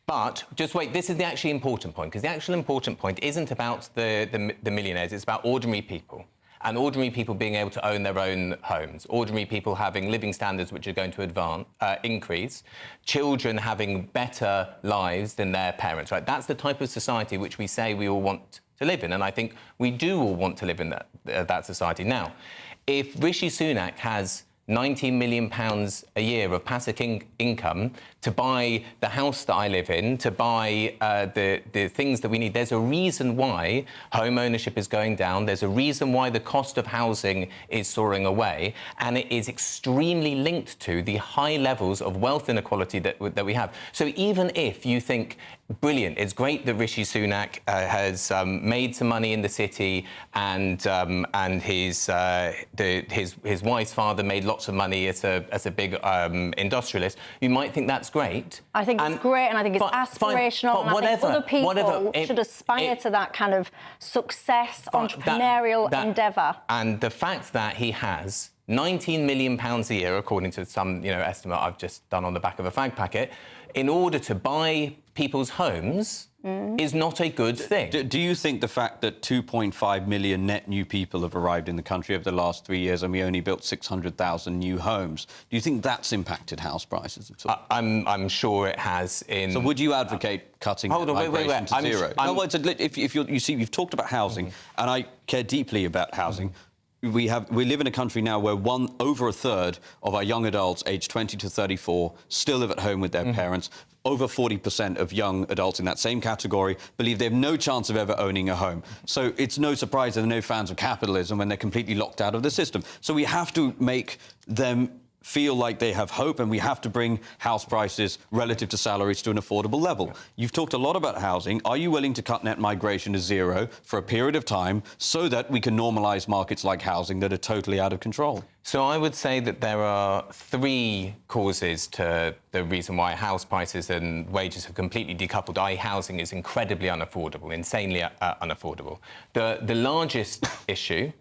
but just wait. This is the actually important point, because the actual important point isn't about the millionaires. It's about ordinary people. And ordinary people being able to own their own homes, ordinary people having living standards which are going to increase, children having better lives than their parents, right? That's the type of society which we say we all want to live in, and I think we do all want to live in that society. Now, if Rishi Sunak has £19 million a year of passive income to buy the house that I live in, to buy the things that we need. There's a reason why home ownership is going down. There's a reason why the cost of housing is soaring away. And it is extremely linked to the high levels of wealth inequality that we have. So even if you think, brilliant, it's great that Rishi Sunak has made some money in the city, and his wife's father made lots of money as a big industrialist, you might think that's great. I think it's great, and I think it's aspirational, and I think other people should aspire to that kind of success, entrepreneurial endeavour. And the fact that he has £19 million a year, according to some estimate I've just done on the back of a fag packet, in order to buy people's homes is not a good thing. Do you think the fact that 2.5 million net new people have arrived in the country over the last 3 years and we only built 600,000 new homes, do you think that's impacted house prices at all? I'm sure it has. So would you advocate cutting migration to zero? You've talked about housing, and I care deeply about housing. We live in a country now where over a third of our young adults aged 20 to 34 still live at home with their parents. Over 40% of young adults in that same category believe they have no chance of ever owning a home. So it's no surprise that they're no fans of capitalism when they're completely locked out of the system. So we have to make them feel like they have hope, and we have to bring house prices relative to salaries to an affordable level. You've talked a lot about housing. Are you willing to cut net migration to zero for a period of time so that we can normalise markets like housing that are totally out of control? So I would say that there are three causes to the reason why house prices and wages have completely decoupled. Housing is incredibly unaffordable, insanely unaffordable. The largest issue,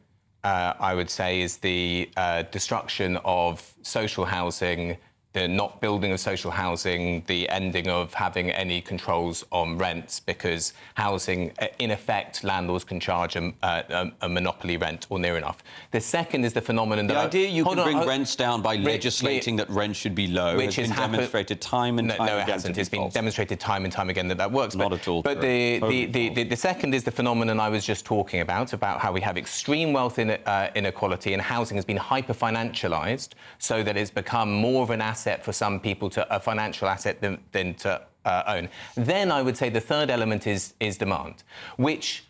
I would say, is the destruction of social housing, the not building of social housing, the ending of having any controls on rents, because housing, in effect, landlords can charge a monopoly rent or near enough. The second is the phenomenon the that... idea you can bring rents down by legislating that rent should be low which has been demonstrated time and time again. No, it hasn't. It's been demonstrated time and time again that works. Not at all. But the second is the phenomenon I was just talking about how we have extreme wealth inequality, and housing has been hyper-financialised so that it's become more of an asset for some people, a financial asset than to own. Then I would say the third element is demand, which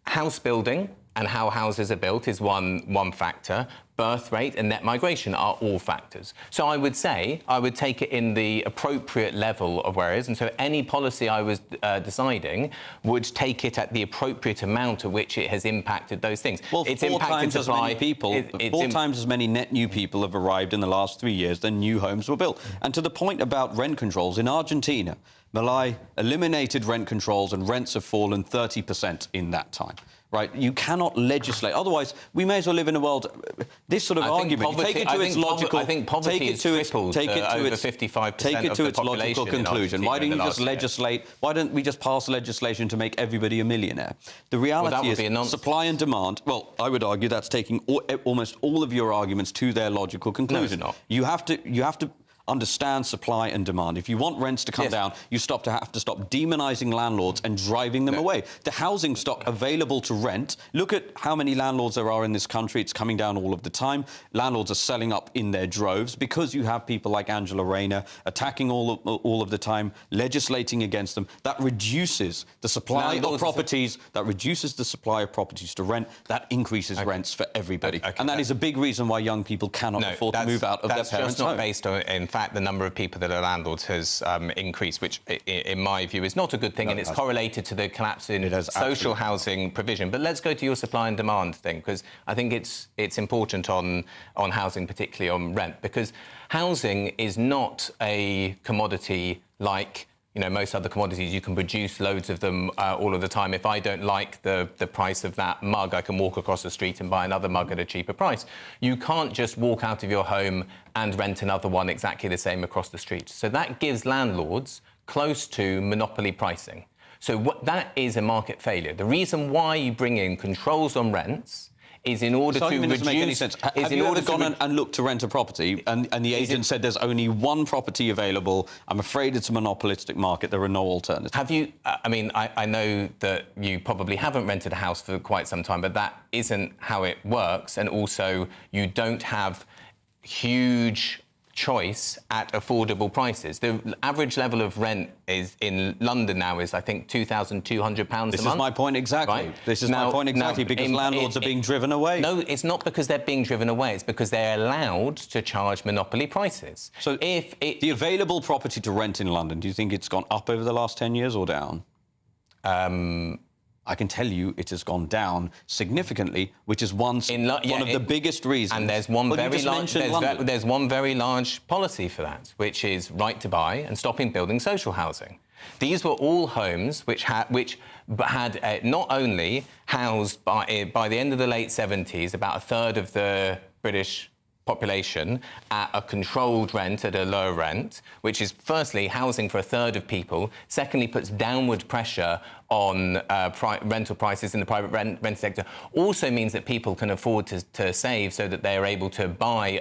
house building and how houses are built is one factor. Birth rate and net migration are all factors. So I would say I would take it in the appropriate level of where it is, and so any policy I was deciding would take it at the appropriate amount at which it has impacted those things. Well, four times as many net new people have arrived in the last 3 years than new homes were built. And to the point about rent controls, in Argentina, Milei eliminated rent controls and rents have fallen 30% in that time. Right, you cannot legislate. Otherwise, we may as well live in a world. This sort of argument, take it to its logical. I think poverty has tripled over 55%. Take it to its logical conclusion. Why don't you just legislate? Why don't we just pass legislation to make everybody a millionaire? The reality is supply and demand. Well, I would argue that's taking almost all of your arguments to their logical conclusion. No, it's not. You have to understand supply and demand. If you want rents to come down, you have to stop demonising landlords and driving them away. The housing stock available to rent, look at how many landlords there are in this country. It's coming down all of the time. Landlords are selling up in their droves because you have people like Angela Rayner attacking all of the time, legislating against them. That reduces the supply of properties. That reduces the supply of properties to rent. That increases rents for everybody. And that is a big reason why young people cannot afford to move out of their parents' home. That's just not based on... In fact, the number of people that are landlords has increased, which, in my view, is not a good thing, and it's correlated to the collapse in social housing provision. But let's go to your supply and demand thing, because I think it's important on housing, particularly on rent, because housing is not a commodity like most other commodities. You can produce loads of them all of the time. If I don't like the price of that mug, I can walk across the street and buy another mug at a cheaper price. You can't just walk out of your home and rent another one exactly the same across the street. So that gives landlords close to monopoly pricing. So that is a market failure. The reason why you bring in controls on rents is in order to reduce... Doesn't make any sense. Have you ever gone and looked to rent a property and the agent said there's only one property available, I'm afraid it's a monopolistic market, there are no alternatives? Have you... I know that you probably haven't rented a house for quite some time, but that isn't how it works, and also you don't have huge choice at affordable prices. The average level of rent is in London now is, I think, £2,200 a month. This is my point exactly. Right? This is my point exactly, because landlords are being driven away. No, it's not because they're being driven away. It's because they're allowed to charge monopoly prices. So if the available property to rent in London, do you think it's gone up over the last 10 years or down? I can tell you it has gone down significantly, which is one of the biggest reasons. And there's one there's one very large policy for that, which is right to buy and stopping building social housing. These were all homes which had not only housed by the end of the late 70s about a third of the British population at a controlled rent, at a lower rent, which is firstly housing for a third of people, secondly puts downward pressure on rental prices in the private rent sector, also means that people can afford to save so that they are able to buy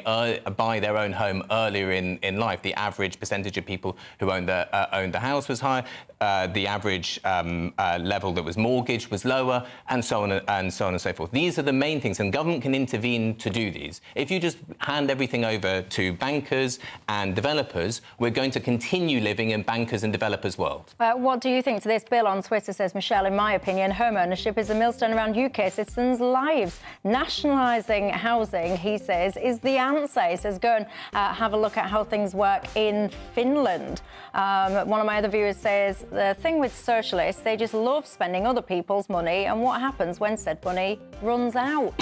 their own home earlier in life. The average percentage of people who owned the house was higher, the average level that was mortgaged was lower, and so on and so forth. These are the main things, and government can intervene to do these. If you just hand everything over to bankers and developers, we're going to continue living in bankers and developers' world. What do you think to this? Bill on Twitter says, Michelle, in my opinion, home ownership is a millstone around UK citizens' lives. Nationalising housing, he says, is the answer. He says, go and have a look at how things work in Finland. One of my other viewers says, the thing with socialists, they just love spending other people's money, and what happens when said money runs out?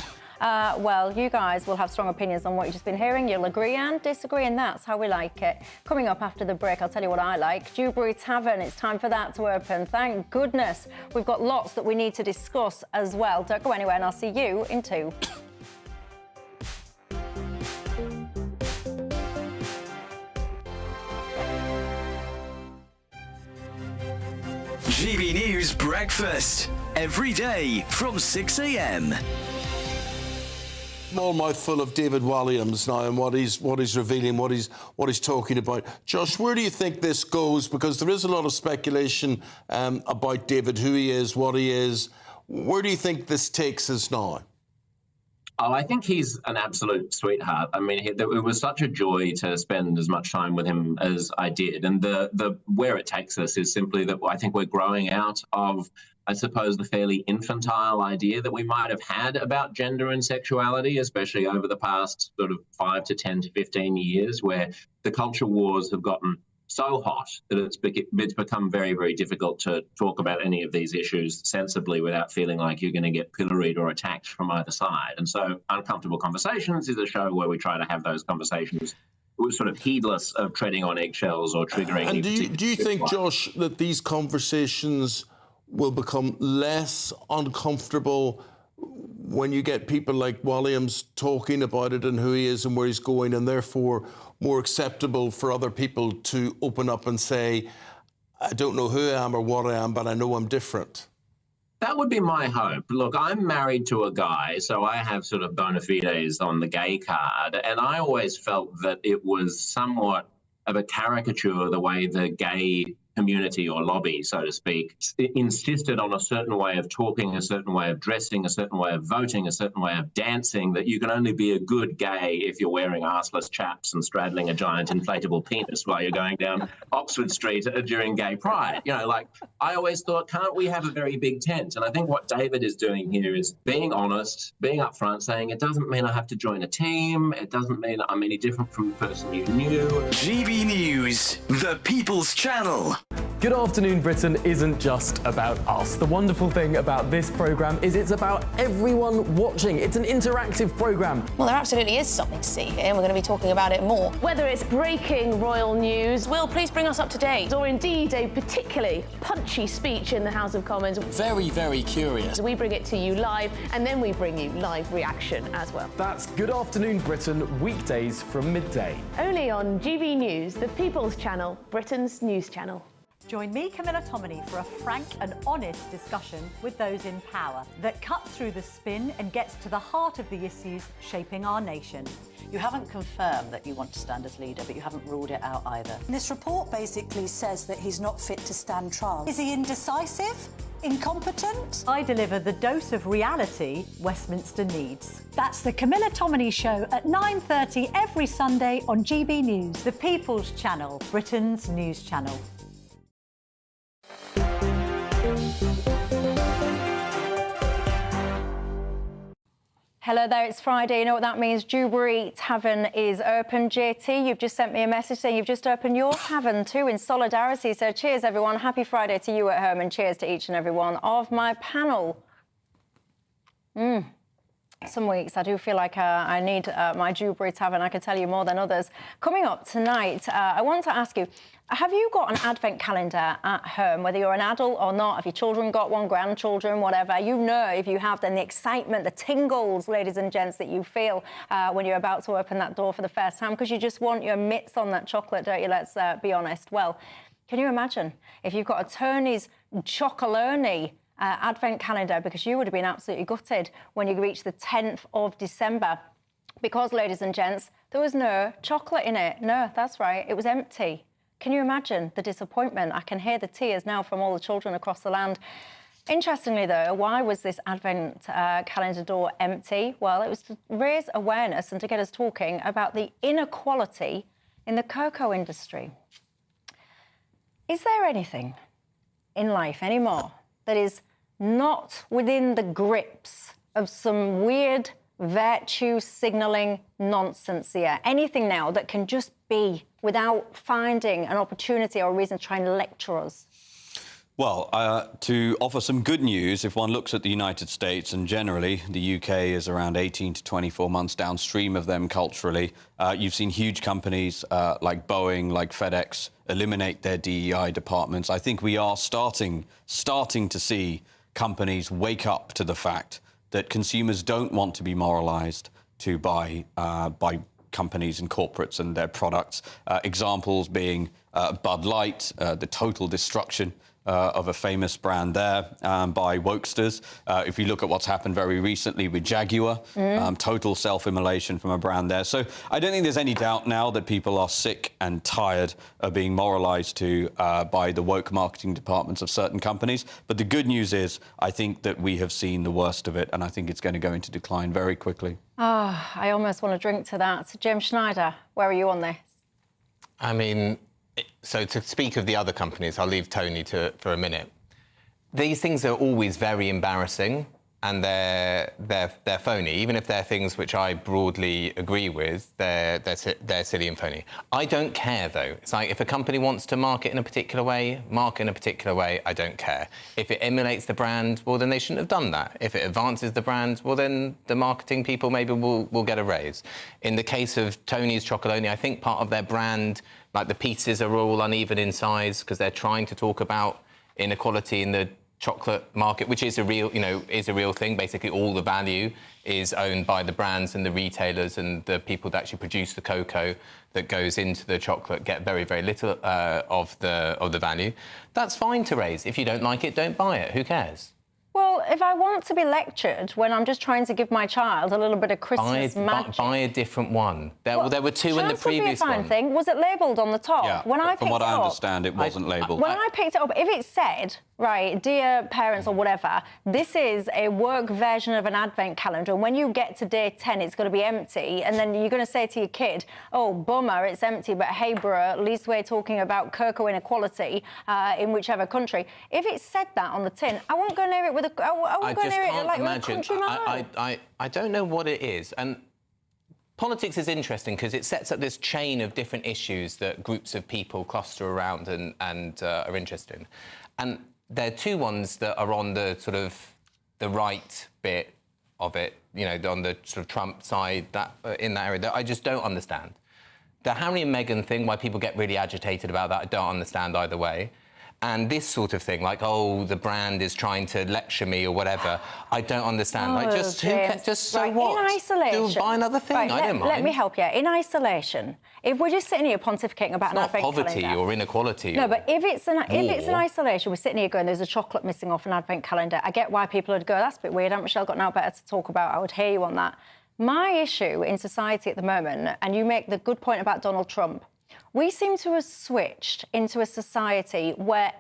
Well, you guys will have strong opinions on what you've just been hearing. You'll agree and disagree, and that's how we like it. Coming up after the break, I'll tell you what I like. Dewberry Tavern, it's time for that to open. Thank goodness. We've got lots that we need to discuss as well. Don't go anywhere, and I'll see you in 2. GB News Breakfast, every day from 6 a.m. Small mouthful of David Walliams now and what he's revealing, what he's talking about. Josh, where do you think this goes? Because there is a lot of speculation about David, who he is, what he is. Where do you think this takes us now? Oh, I think he's an absolute sweetheart. I mean, it was such a joy to spend as much time with him as I did. And the where it takes us is simply that I think we're growing out of, I suppose, the fairly infantile idea that we might have had about gender and sexuality, especially over the past sort of 5 to 10 to 15 years, where the culture wars have gotten so hot that it's become very, very difficult to talk about any of these issues sensibly without feeling like you're going to get pilloried or attacked from either side. And so Uncomfortable Conversations is a show where we try to have those conversations sort of heedless of treading on eggshells or triggering. And do you think, Josh, that these conversations will become less uncomfortable when you get people like Walliams talking about it and who he is and where he's going, and therefore more acceptable for other people to open up and say, I don't know who I am or what I am, but I know I'm different? That would be my hope. Look, I'm married to a guy, so I have sort of bona fides on the gay card, and I always felt that it was somewhat of a caricature the way the gay community or lobby, so to speak, insisted on a certain way of talking, a certain way of dressing, a certain way of voting, a certain way of dancing, that you can only be a good gay if you're wearing arseless chaps and straddling a giant inflatable penis while you're going down Oxford Street during Gay Pride. You know, like, I always thought, can't we have a very big tent? And I think what David is doing here is being honest, being upfront, saying it doesn't mean I have to join a team, it doesn't mean I'm any different from the person you knew. GB News, the People's Channel. Good Afternoon Britain isn't just about us. The wonderful thing about this programme is it's about everyone watching. It's an interactive programme. Well, there absolutely is something to see here, and we're going to be talking about it more. Whether it's breaking royal news, Will, please bring us up to date. or indeed a particularly punchy speech in the House of Commons. Very, very curious. We bring it to you live, and then we bring you live reaction as well. That's Good Afternoon Britain, weekdays from midday. Only on GB News, the People's Channel, Britain's news channel. Join me, Camilla Tominey, for a frank and honest discussion with those in power that cuts through the spin and gets to the heart of the issues shaping our nation. You haven't confirmed that you want to stand as leader, but you haven't ruled it out either. This report basically says that he's not fit to stand trial. Is he indecisive? Incompetent? I deliver the dose of reality Westminster needs. That's the Camilla Tominey Show at 9:30 every Sunday on GB News, the People's Channel, Britain's news channel. Hello there, it's Friday. You know what that means? Dewberry Tavern is open. JT, you've just sent me a message saying you've just opened your tavern too in solidarity. So cheers, everyone. Happy Friday to you at home, and cheers to each and every one of my panel. some weeks I do feel like I need my Dewberry Tavern. I can tell you more than others. Coming up tonight, I want to ask you, have you got an advent calendar at home, whether you're an adult or not? Have your children got one, grandchildren, whatever? You know, if you have, then the excitement, the tingles, ladies and gents, that you feel when you're about to open that door for the first time, because you just want your mitts on that chocolate, don't you? Let's be honest. Well, can you imagine if you've got a Tony's Chocolonely advent calendar, because you would have been absolutely gutted when you reached the 10th of December, because, ladies and gents, there was no chocolate in it. No, that's right, it was empty. Can you imagine the disappointment? I can hear the tears now from all the children across the land. Interestingly, though, why was this advent calendar door empty? Well, it was to raise awareness and to get us talking about the inequality in the cocoa industry. Is there anything in life anymore that is not within the grips of some weird virtue signalling nonsense here? Anything now that can just be without finding an opportunity or a reason to try and lecture us? Well, to offer some good news, if one looks at the United States, and generally the UK is around 18 to 24 months downstream of them culturally, you've seen huge companies like Boeing, like FedEx, eliminate their DEI departments. I think we are starting to see companies wake up to the fact that consumers don't want to be moralised to buy companies and corporates and their products. Examples being Bud Light, the total destruction of a famous brand there by wokesters. If you look at what's happened very recently with Jaguar, total self-immolation from a brand there. So I don't think there's any doubt now that people are sick and tired of being moralised to by the woke marketing departments of certain companies. But the good news is I think that we have seen the worst of it, and I think it's going to go into decline very quickly. Oh, I almost want to drink to that. James Schneider, where are you on this? I mean, so to speak of the other companies, I'll leave Tony for a minute. These things are always very embarrassing, and they're phony. Even if they're things which I broadly agree with, they're silly and phony. I don't care, though. It's like if a company wants to market in a particular way, I don't care. If it emulates the brand, well, then they shouldn't have done that. If it advances the brand, well, then the marketing people maybe will get a raise. In the case of Tony's Chocolonely, I think part of their brand, like the pieces are all uneven in size because they're trying to talk about inequality in the chocolate market, which is a real thing. Basically, all the value is owned by the brands and the retailers, and the people that actually produce the cocoa that goes into the chocolate get very, very little of the value. That's fine to raise. If you don't like it, don't buy it. Who cares? Well, if I want to be lectured when I'm just trying to give my child a little bit of Christmas magic... Buy a different one. There were two in the previous one. Chance would be a fine thing. Was it labelled on the top? Yeah, from what I understand, it wasn't labelled. When I picked it up, if it said, right, dear parents or whatever, this is a work version of an advent calendar, and when you get to day 10, it's going to be empty, and then you're going to say to your kid, oh, bummer, it's empty, but hey, bro, at least we're talking about cocoa inequality in whichever country. If it said that on the tin, I won't go near it with a... I won't go near it like with a country mile. I don't know what it is, and politics is interesting because it sets up this chain of different issues that groups of people cluster around and are interested in. And there are two ones that are on the sort of the right bit of it, you know, on the sort of Trump side, that in that area, that I just don't understand. The Harry and Meghan thing, why people get really agitated about that, I don't understand either way. And this sort of thing, like, oh, the brand is trying to lecture me or whatever, I don't understand. Oh, like, so right, what? In isolation. Buy another thing, right, I don't mind. Let me help you. In isolation, if we're just sitting here pontificating about an advent calendar... It's not poverty or inequality. No, but if it's in isolation, we're sitting here going, there's a chocolate missing off an advent calendar. I get why people would go, that's a bit weird. Aunt Michelle got now better to talk about. I would hear you on that. My issue in society at the moment, and you make the good point about Donald Trump, we seem to have switched into a society where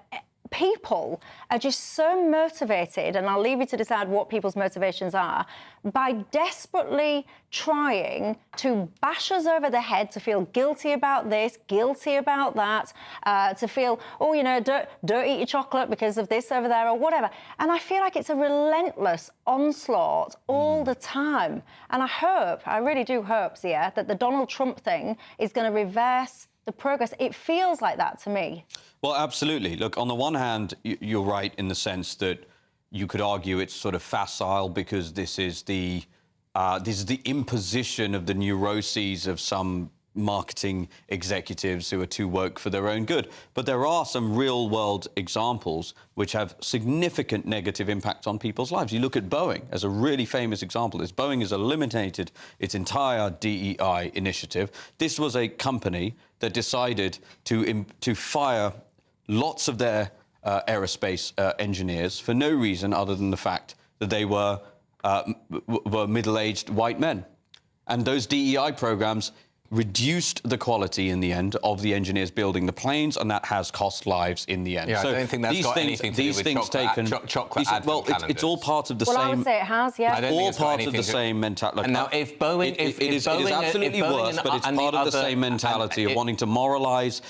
people are just so motivated, and I'll leave you to decide what people's motivations are, by desperately trying to bash us over the head, to feel guilty about this, guilty about that, to feel, oh, you know, don't eat your chocolate because of this over there or whatever. And I feel like it's a relentless onslaught all the time. And I really do hope, Zia, that the Donald Trump thing is going to reverse the progress. It feels like that to me. Well, absolutely. Look, on the one hand, you're right in the sense that you could argue it's sort of facile because this is the this is the imposition of the neuroses of some marketing executives who are too woke for their own good. But there are some real-world examples which have significant negative impact on people's lives. You look at Boeing as a really famous example. Boeing has eliminated its entire DEI initiative. This was a company that decided to fire lots of their aerospace engineers for no reason other than the fact that they were middle-aged white men. And those DEI programs reduced the quality in the end of the engineers building the planes, and that has cost lives in the end. Yeah, so I don't think that's got anything to do with chocolate advent calendars. It's all part of the same. Well, I would say it has, yeah. It's all part of the same mentality. And now, if Boeing, it is absolutely worse, but it's part of the same mentality of wanting to moralise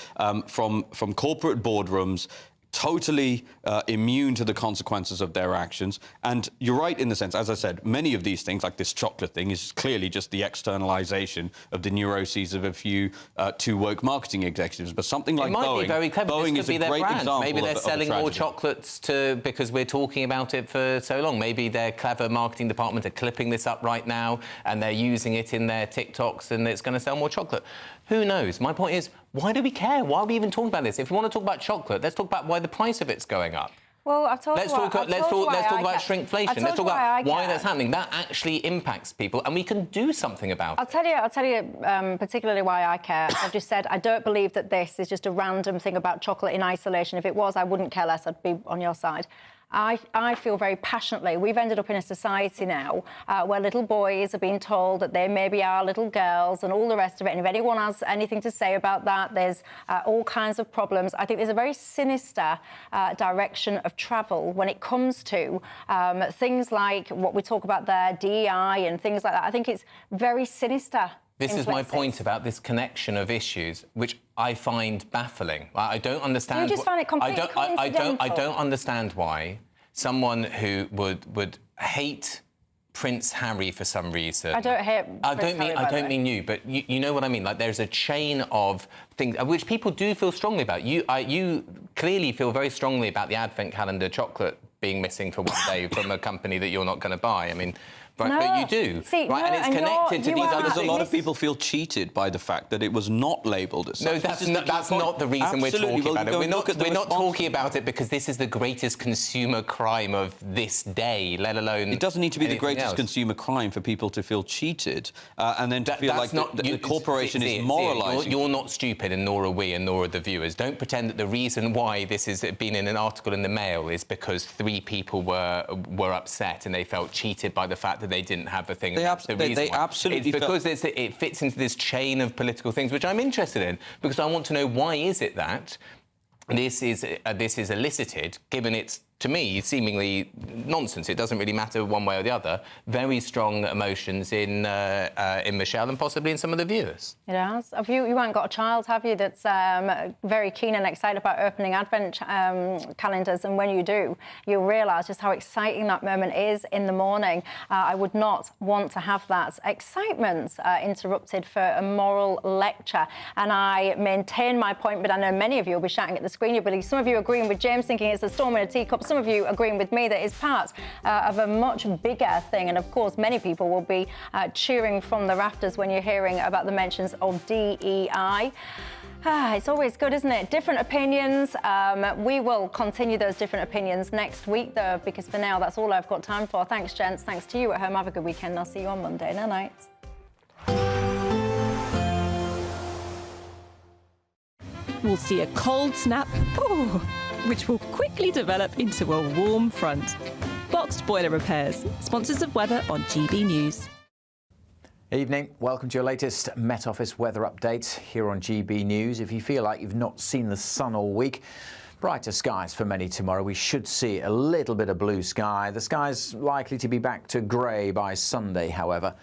from corporate boardrooms, totally immune to the consequences of their actions. And you're right in the sense, as I said, many of these things, like this chocolate thing, is clearly just the externalisation of the neuroses of a few too woke marketing executives. But something like it might Boeing, be very clever. Boeing this could is be a their great brand. example. Maybe they're of selling a more tragedy. chocolates because we're talking about it for so long. Maybe their clever marketing department are clipping this up right now and they're using it in their TikToks and it's going to sell more chocolate. Who knows? My point is, why do we care? Why are we even talking about this? If we want to talk about chocolate, let's talk about why the price of it's going up. Well, I've told let's you talk about shrinkflation. Let's talk about why that's happening. That actually impacts people, and we can do something about it. I'll tell you particularly why I care. I've just said I don't believe that this is just a random thing about chocolate in isolation. If it was, I wouldn't care less. I'd be on your side. I feel very passionately. We've ended up in a society now where little boys are being told that they maybe are little girls and all the rest of it. And if anyone has anything to say about that, there's all kinds of problems. I think there's a very sinister direction of travel when it comes to things like what we talk about there, DEI and things like that. I think it's very sinister. This is my point about this connection of issues, which I find baffling. I don't understand. You just find it completely coincidental. I don't understand why someone who would hate Prince Harry for some reason. I don't hate. I don't mean you, but you know what I mean. Like there's a chain of things which people do feel strongly about. You clearly feel very strongly about the Advent calendar chocolate being missing for one day from a company that you're not going to buy. I mean. Right, no. But you do, see, right? No, and it's connected to these other There's things. a lot of people feel cheated by the fact that it was not labelled as such. No, that's not the reason we're talking about it. We're not talking about it because this is the greatest consumer crime of this day, let alone. It doesn't need to be the greatest else. consumer crime for people to feel cheated and then to feel like the corporation is moralising. You're not stupid, and nor are we, and nor are the viewers. Don't pretend that the reason why this has been in an article in the Mail is because 3 people were upset and they felt cheated by the fact that they didn't have the thing. They absolutely. It's because it fits into this chain of political things, which I'm interested in, because I want to know why is it that this is elicited, given it's, to me, seemingly nonsense. It doesn't really matter one way or the other. Very strong emotions in Michelle and possibly in some of the viewers. It has. Have you haven't got a child, have you, that's very keen and excited about opening Advent calendars, and when you do, you'll realise just how exciting that moment is in the morning. I would not want to have that excitement interrupted for a moral lecture, and I maintain my point, but I know many of you will be shouting at the screen. You'll be some of you agreeing with James, thinking it's a storm in a teacup. Some of you agreeing with me that it's part of a much bigger thing. And of course, many people will be cheering from the rafters when you're hearing about the mentions of DEI. It's always good, isn't it? Different opinions. We will continue those different opinions next week, though, because for now, that's all I've got time for. Thanks, gents. Thanks to you at home. Have a good weekend. I'll see you on Monday. No nights. We'll see a cold snap, which will quickly develop into a warm front. Boxed Boiler Repairs, sponsors of weather on GB News. Evening, welcome to your latest Met Office weather update here on GB News. If you feel like you've not seen the sun all week, brighter skies for many tomorrow. We should see a little bit of blue sky. The sky's likely to be back to grey by Sunday, however.